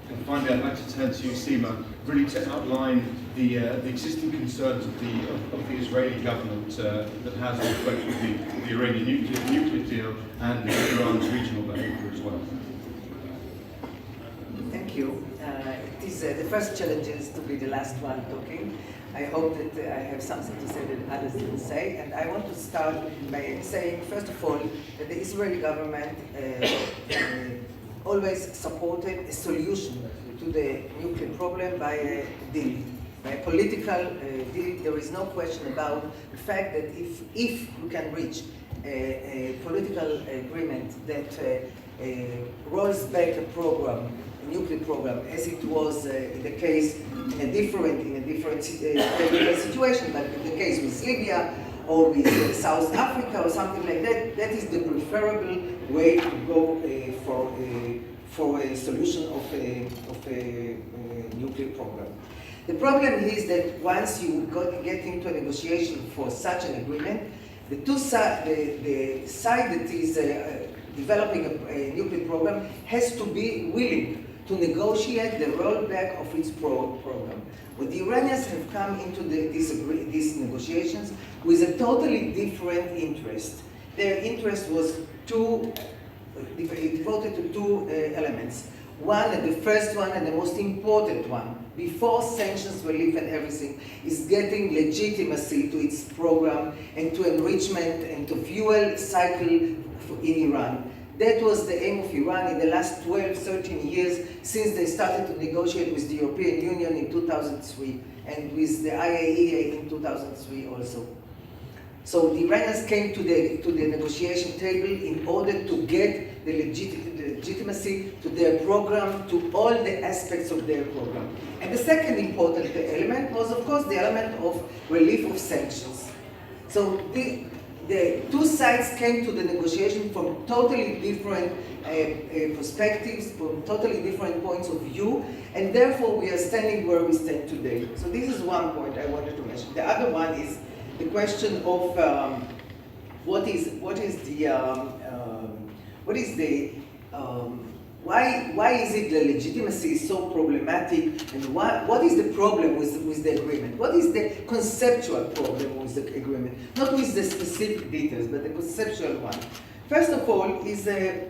And finally, I'd like to turn to you, Sima, really to outline the existing concerns of the Israeli government that has both with the Iranian nuclear deal and Iran's regional behaviour as well. Thank you. It is the first challenge is to be the last one talking. I hope that I have something to say that others didn't say, and I want to start by saying, first of all, that the Israeli government always supported a solution to the nuclear problem by a deal, by a political deal. There is no question about the fact that if we can reach a political agreement that rolls back a program, nuclear program, as it was in the case in a different situation, but in the case with Libya or with South Africa or something like that, that is the preferable way to go for a solution of a nuclear program. The problem is that once you get into a negotiation for such an agreement, the side that is developing a nuclear program has to be willing to negotiate the rollback of its program. But the Iranians have come into these negotiations with a totally different interest. Their interest was devoted to two elements. One, and the first one and the most important one, before sanctions relief and everything, is getting legitimacy to its program and to enrichment and to fuel cycle in Iran. That was the aim of Iran in the last 12, 13 years since they started to negotiate with the European Union in 2003 and with the IAEA in 2003 also. So the Iranians came to the negotiation table in order to get the legitimacy to their program, to all the aspects of their program. And the second important element was, of course, the element of relief of sanctions. So the two sides came to the negotiation from totally different perspectives, from totally different points of view, and therefore we are standing where we stand today. So this is one point I wanted to mention. The other one is the question of what why is it the legitimacy is so problematic, and what is the problem with the agreement? What is the conceptual problem with the agreement? Not with the specific details, but the conceptual one. First of all is the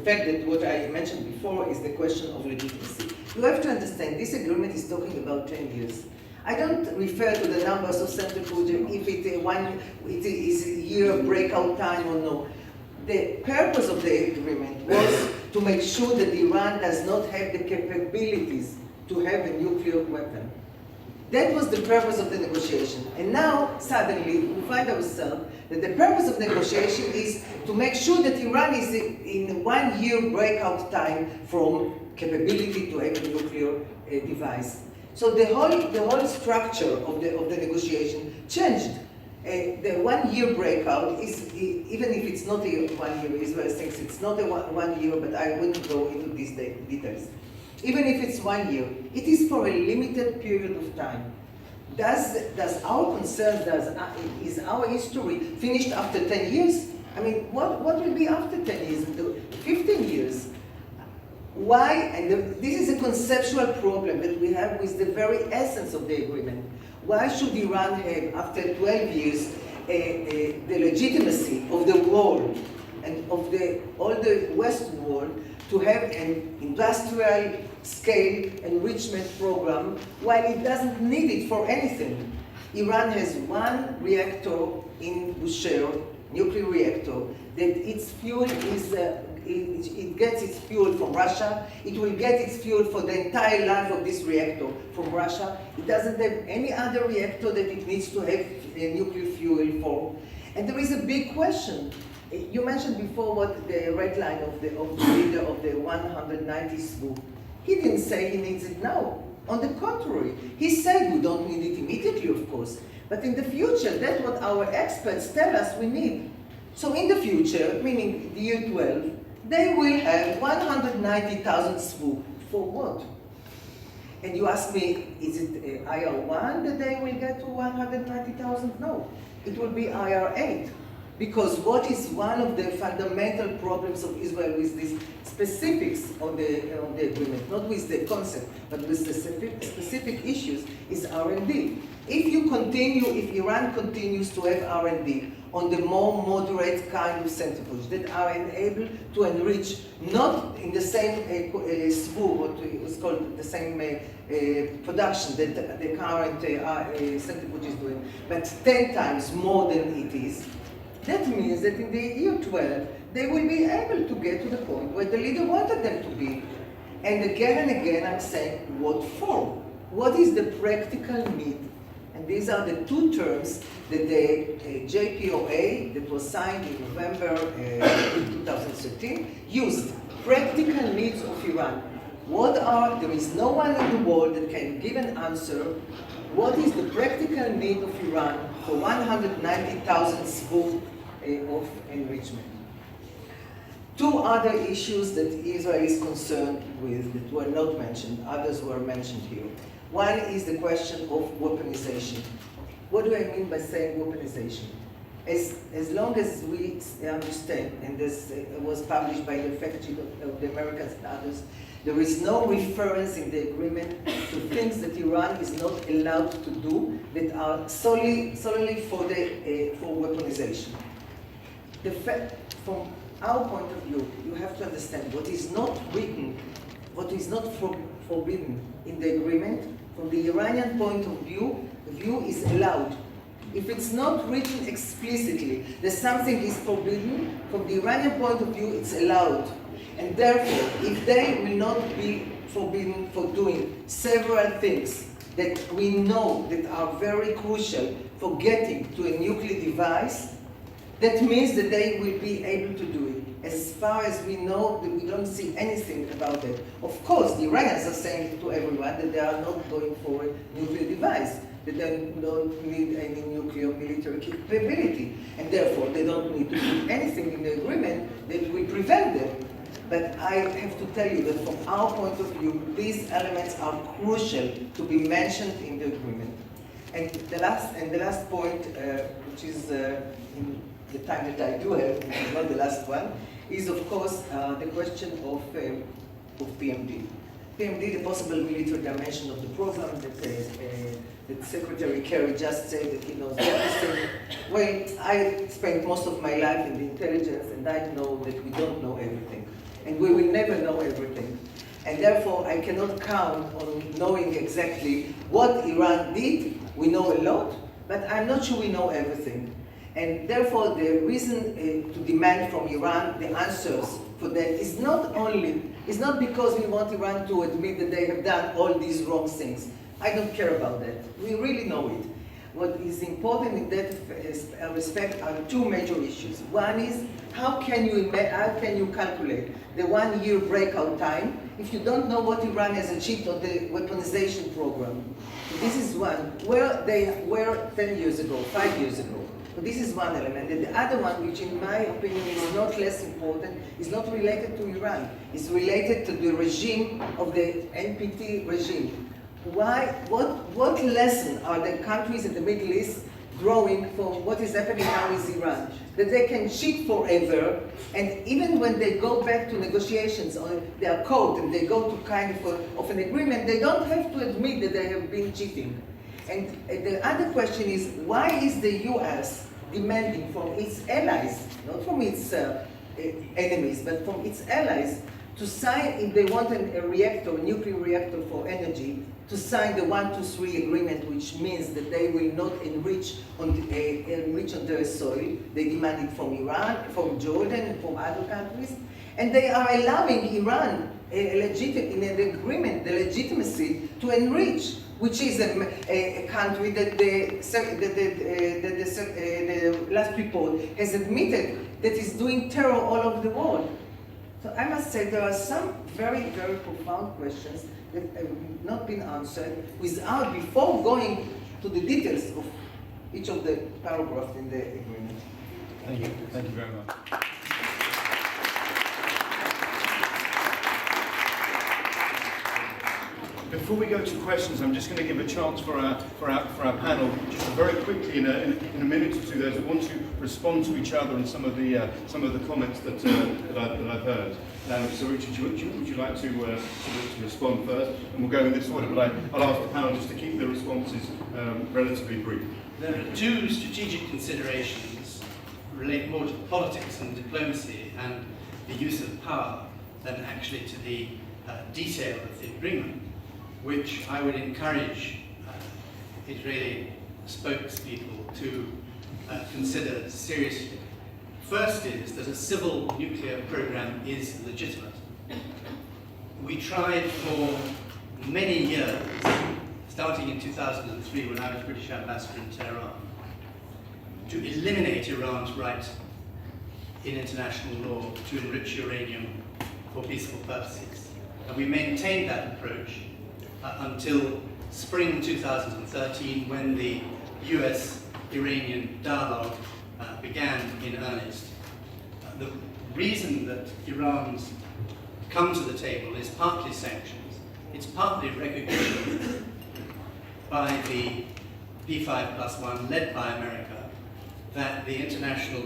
fact that what I mentioned before is the question of legitimacy. You have to understand, this agreement is talking about 10 years. I don't refer to the numbers of centrifuge, if it is a year breakout time or no. The purpose of the agreement was to make sure that Iran does not have the capabilities to have a nuclear weapon. That was the purpose of the negotiation. And now, suddenly, we find ourselves that the purpose of the negotiation is to make sure that Iran is in 1 year breakout time from capability to have a nuclear device. So the whole structure of the negotiation changed. The 1 year breakout is, even if it's not a 1 year, Israel thinks it's not a 1 year, but I wouldn't go into these details. Even if it's 1 year, it is for a limited period of time. Does our concern, is our history finished after 10 years? I mean, what will be after 10 years, 15 years? Why, and this is a conceptual problem that we have with the very essence of the agreement. Why should Iran have, after 12 years, the legitimacy of the world and of all the West world to have an industrial scale enrichment program while it doesn't need it for anything? Iran has one reactor in Bushehr, nuclear reactor, that its fuel is, it gets its fuel from Russia. It will get its fuel for the entire life of this reactor from Russia. It doesn't have any other reactor that it needs to have nuclear fuel for. And there is a big question. You mentioned before what the red line of the leader of the 190 SWU. He didn't say he needs it now. On the contrary, he said we don't need it immediately, of course. But in the future, that's what our experts tell us we need. So in the future, meaning the year 12, they will have 190,000 SWU. For what? And you ask me, is it IR1 that they will get to 190,000? No, it will be IR8. Because what is one of the fundamental problems of Israel with these specifics on the agreement, not with the concept, but with the specific issues, is R&D. If Iran continues to have R&D on the more moderate kind of centrifuge that are able to enrich, not in the same SWU, what was called the same production that the current centrifuge is doing, but 10 times more than it is, that means that in the year 12, they will be able to get to the point where the leader wanted them to be. And again, I'm saying, what for? What is the practical need? And these are the two terms that the JPOA that was signed in November 2013 used. Practical needs of Iran. There is no one in the world that can give an answer. What is the practical need of Iran for 190,000 SWU of enrichment? Two other issues that Israel is concerned with that were not mentioned, others were mentioned here. One is the question of weaponization. What do I mean by saying weaponization? As long as we understand, and this was published by the fact sheet of the Americans and others, there is no reference in the agreement to things that Iran is not allowed to do that are solely for weaponization. From our point of view, you have to understand what is not written, what is not forbidden in the agreement. From the Iranian point of view, the view is allowed. If it's not written explicitly that something is forbidden, from the Iranian point of view, it's allowed. And therefore, if they will not be forbidden for doing several things that we know that are very crucial for getting to a nuclear device, that means that they will be able to do it. As far as we know, we don't see anything about it. Of course, the Iranians are saying to everyone that they are not going for a nuclear device, that they don't need any nuclear military capability, and therefore they don't need to put anything in the agreement that will prevent them. But I have to tell you that from our point of view, these elements are crucial to be mentioned in the agreement. And the last point, which is the time that I do have, which is not the last one, is of course the question of PMD. PMD, the possible military dimension of the program that Secretary Kerry just said that he knows everything. Well, I spent most of my life in the intelligence, and I know that we don't know everything. And we will never know everything. And therefore, I cannot count on knowing exactly what Iran did. We know a lot, but I'm not sure we know everything. And therefore, the reason to demand from Iran the answers for that is not because we want Iran to admit that they have done all these wrong things. I don't care about that. We really know it. What is important in that respect are two major issues. One is how can you calculate the 1 year breakout time if you don't know what Iran has achieved on the weaponization program? So this is one, where they were 10 years ago, 5 years ago. So this is one element. And the other one, which in my opinion is not less important, is not related to Iran. It's related to the regime of the NPT regime. What lesson are the countries in the Middle East drawing from what is happening now with Iran? That they can cheat forever, and even when they go back to negotiations on their code and they go to kind of an agreement, they don't have to admit that they have been cheating. And the other question is, why is the US demanding from its allies, not from its enemies, but from its allies, to sign, if they want a reactor, a nuclear reactor for energy, to sign the 123 agreement, which means that they will not enrich on their soil. They demand it from Iran, from Jordan, and from other countries. And they are allowing Iran, in an agreement, the legitimacy to enrich, which is a country that the last report has admitted that is doing terror all over the world. So I must say there are some very, very profound questions that have not been answered before going to the details of each of the paragraphs in the agreement. Thank you. Thank you very much. Before we go to questions, I'm just going to give a chance for our panel, just very quickly in a minute or two, those who want to respond to each other and some of the comments that I've heard. So Richard, would you like to respond first? And we'll go in this order, but I'll ask the panel just to keep the responses relatively brief. There are two strategic considerations relate more to politics and diplomacy and the use of power than actually to the detail of the agreement, which I would encourage Israeli spokespeople to consider seriously. First is that a civil nuclear program is legitimate. We tried for many years, starting in 2003 when I was British ambassador in Tehran, to eliminate Iran's right in international law to enrich uranium for peaceful purposes. And we maintained that approach until spring 2013, when the US-Iranian dialogue began in earnest. The reason that Iran's come to the table is partly sanctions. It's partly recognition by the P5+1, led by America, that the international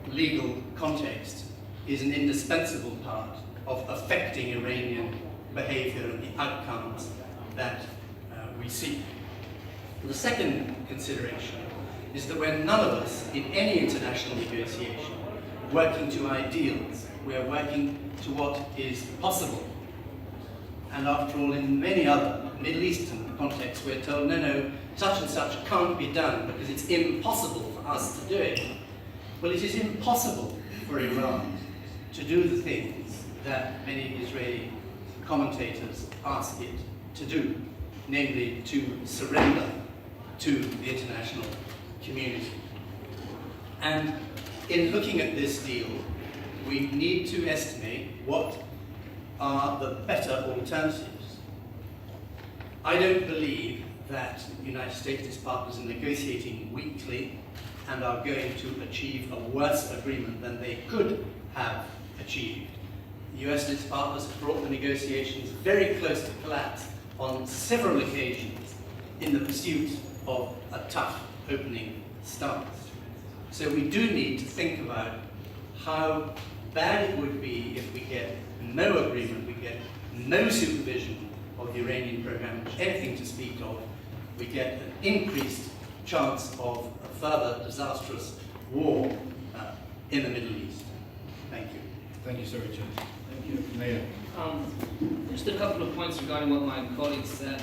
legal context is an indispensable part of affecting Iranian behavior and the outcomes that we seek. The second consideration is that we're none of us in any international negotiation working to ideals. We're working to what is possible. And after all, in many other Middle Eastern contexts, we're told, no, such and such can't be done because it's impossible for us to do it. Well, it is impossible for Iran to do the things that many Israeli commentators ask it to do, namely to surrender to the international community. And in looking at this deal, we need to estimate what are the better alternatives. I don't believe that the United States and its partners are negotiating weakly and are going to achieve a worse agreement than they could have achieved. The US and its partners have brought the negotiations very close to collapse on several occasions in the pursuit of a tough opening stance. So we do need to think about how bad it would be if we get no agreement, we get no supervision of the Iranian program, anything to speak of, we get an increased chance of a further disastrous war in the Middle East. Thank you. Thank you, Sir Richard. Thank you, Meir. Just a couple of points regarding what my colleague said.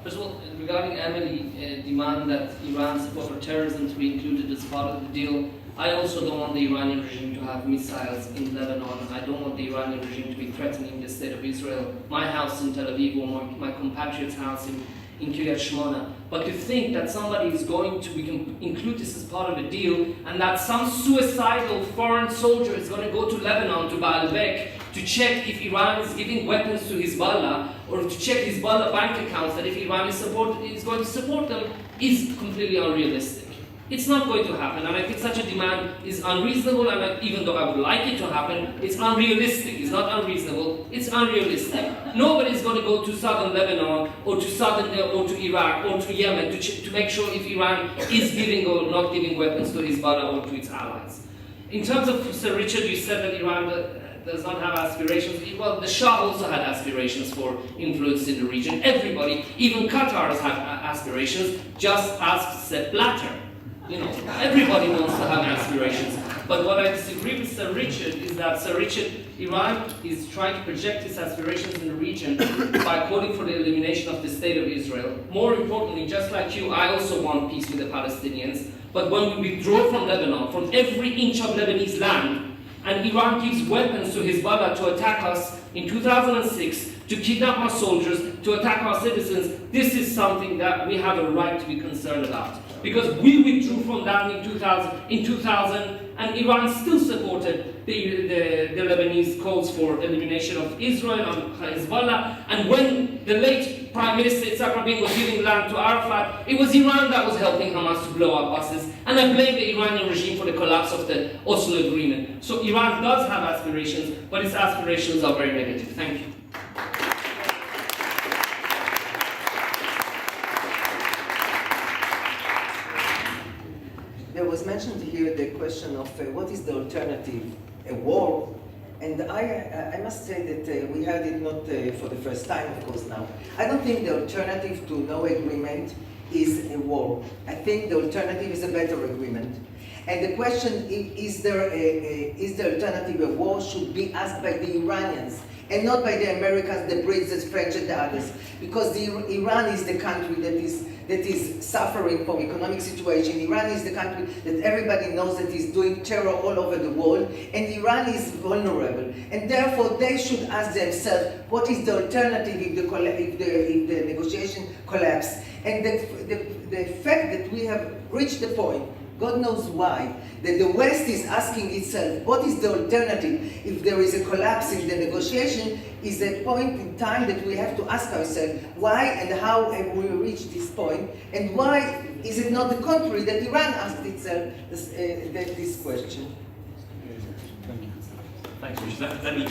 First of all, regarding Emily demand that Iran support for terrorism to be included as part of the deal, I also don't want the Iranian regime to have missiles in Lebanon. I don't want the Iranian regime to be threatening the state of Israel, my house in Tel Aviv, or my compatriot's house in Kiryat Shmona. But to think that somebody is going to, we can include this as part of the deal, and that some suicidal foreign soldier is going to go to Lebanon, to Baalbek, to check if Iran is giving weapons to Hezbollah, or to check Hezbollah bank accounts, that if Iran is going to support them, is completely unrealistic. It's not going to happen, and I think such a demand is unreasonable, and even though I would like it to happen, it's unrealistic. It's not unreasonable, it's unrealistic. Nobody is going to go to southern Lebanon, or to Iraq, or to Yemen to make sure if Iran is giving or not giving weapons to Hezbollah or to its allies. In terms of, Sir Richard, you said that Iran does not have aspirations. Well, the Shah also had aspirations for influence in the region. Everybody, even Qatar has had aspirations, just ask Sepp Blatter. You know, everybody wants to have aspirations. But what I disagree with Sir Richard is that Iran is trying to project its aspirations in the region by calling for the elimination of the state of Israel. More importantly, just like you, I also want peace with the Palestinians. But when we withdraw from Lebanon, from every inch of Lebanese land, and Iran gives weapons to Hezbollah to attack us in 2006, to kidnap our soldiers, to attack our citizens, this is something that we have a right to be concerned about. Because we withdrew from that in 2000, and Iran still supported the Lebanese calls for elimination of Israel and Hezbollah. And when the late Prime Minister Yitzhak Rabin was giving land to Arafat, it was Iran that was helping Hamas to blow up buses. And I blame the Iranian regime for the collapse of the Oslo Agreement. So Iran does have aspirations, but its aspirations are very negative. Thank you. There was mentioned here the question of what is the alternative, a war, and I must say that we heard it not for the first time, of course, now. I don't think the alternative to no agreement is a war. I think the alternative is a better agreement. And the question, is the alternative a war, should be asked by the Iranians, and not by the Americans, the Brits, the French, and the others. Because Iran is the country that is suffering from economic situation. Iran is the country that everybody knows that is doing terror all over the world, and Iran is vulnerable. And therefore, they should ask themselves, what is the alternative if the negotiation collapse? And the fact that we have reached the point, God knows why, that the West is asking itself, what is the alternative if there is a collapse in the negotiation, is a point in time that we have to ask ourselves, why and how have we reached this point, and why is it not the contrary that Iran asked itself this question? Thanks, Richard. Let me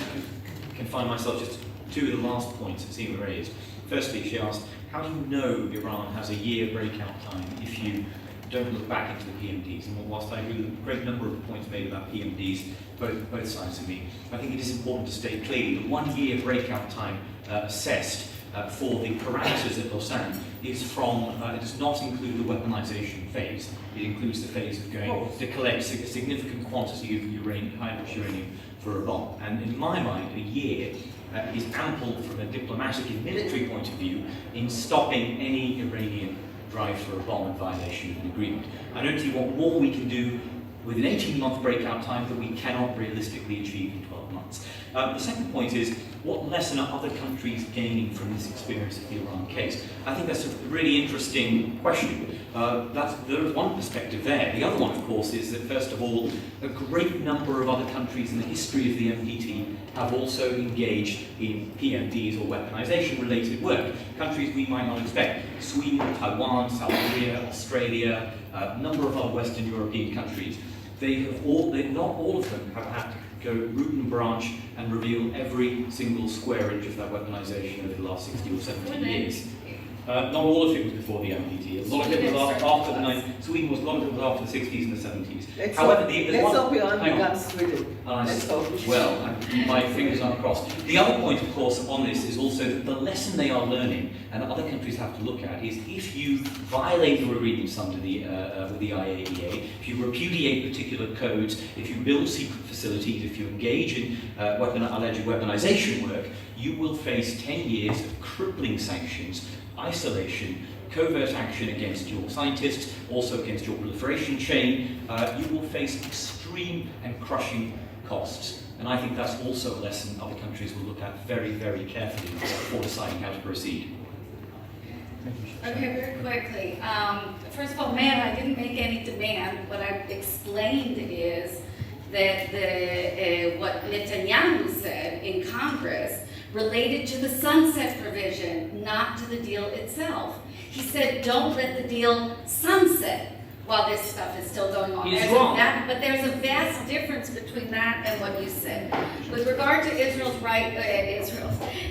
confine myself just to the last points that Sima raised. Firstly, she asked, how do you know Iran has a year breakout time if you don't look back into the PMDs? And whilst I agree with a great number of the points made about PMDs, both sides of me, I think it is important to state clearly that 1 year breakout time assessed for the parameters at Lausanne is from, it does not include the weaponization phase. It includes the phase of going to collect a significant quantity of uranium, high-enriched uranium for a bomb. And in my mind, a year is ample from a diplomatic and military point of view in stopping any Iranian drive for a bomb in violation of an agreement. I don't see what more we can do with an 18-month breakout time that we cannot realistically achieve in 12 months. The second point is, what lesson are other countries gaining from this experience of the Iran case? I think that's a really interesting question. There is one perspective there. The other one, of course, is that, first of all, a great number of other countries in the history of the NPT have also engaged in PMDs or weaponization-related work. Countries we might not expect. Sweden, Taiwan, South Korea, Australia, a number of other Western European countries. Not all of them have had to go root and branch and reveal every single square inch of that weaponization over the last 60 or 70 years. Not all of it was before the NPT. A lot of it was after the 90s. Sweden was, a lot of it was after the 60s and the 70s. However, let's hope Iran becomes Sweden. Let's hope. Well, my fingers aren't crossed. The other point, of course, on this is also that the lesson they are learning, and other countries have to look at, is if you violate your agreements under the with the IAEA, if you repudiate particular codes, if you build secret facilities, if you engage in alleged weaponization work, you will face 10 years of crippling sanctions, isolation, covert action against your scientists, also against your proliferation chain. You will face extreme and crushing costs. And I think that's also a lesson other countries will look at very, very carefully before deciding how to proceed. Okay, very quickly. First of all, Meir, I didn't make any demand. What I explained is that what Netanyahu said in Congress related to the sunset provision, not to the deal itself. He said, don't let the deal sunset while this stuff is still going on. He's wrong. But there's a vast difference between that and what you said. With regard to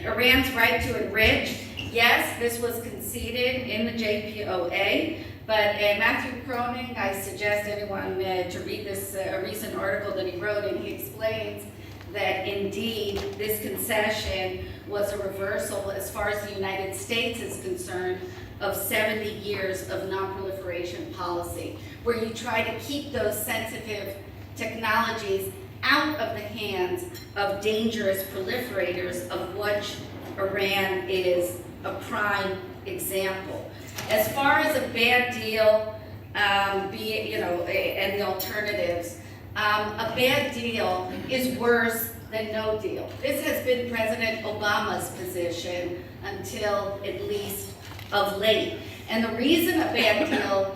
Iran's right to enrich, yes, this was conceded in the JPOA, but Matthew Croning, I suggest anyone to read this recent article that he wrote, and he explains that indeed this concession was a reversal as far as the United States is concerned of 70 years of non-proliferation policy, where you try to keep those sensitive technologies out of the hands of dangerous proliferators, of which Iran is a prime example. As far as a bad deal, and the alternatives, a bad deal is worse than no deal. This has been President Obama's position until at least of late. And the reason a bad deal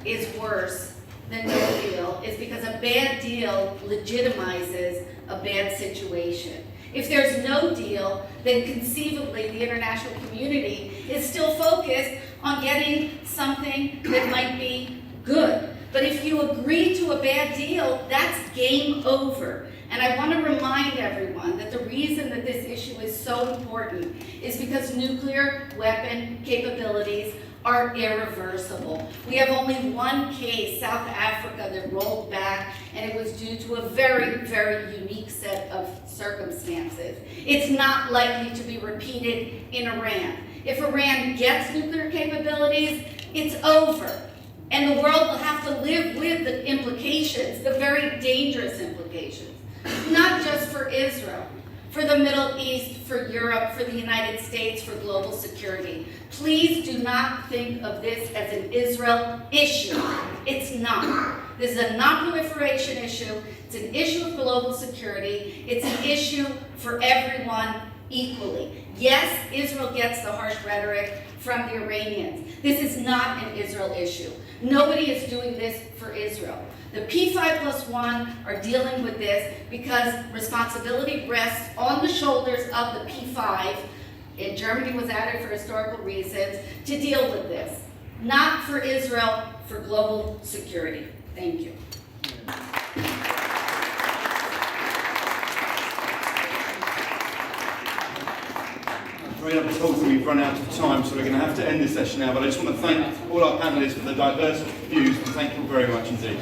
is worse than no deal is because a bad deal legitimizes a bad situation. If there's no deal, then conceivably the international community is still focused on getting something that might be good. But if you agree to a bad deal, that's game over. And I want to remind everyone that the reason that this issue is so important is because nuclear weapon capabilities are irreversible. We have only one case, South Africa, that rolled back, and it was due to a very, very unique set of circumstances. It's not likely to be repeated in Iran. If Iran gets nuclear capabilities, it's over. And the world will have to live with the implications, the very dangerous implications. Not just for Israel, for the Middle East, for Europe, for the United States, for global security. Please do not think of this as an Israel issue. It's not. This is a non-proliferation issue. It's an issue of global security. It's an issue for everyone equally. Yes, Israel gets the harsh rhetoric from the Iranians. This is not an Israel issue. Nobody is doing this for Israel. The P5+1 are dealing with this because responsibility rests on the shoulders of the P5, and Germany was added for historical reasons, to deal with this. Not for Israel, for global security. Thank you. I'm told that we've run out of time, so we're going to have to end this session now, but I just want to thank all our panellists for the diverse views, and thank you all very much indeed.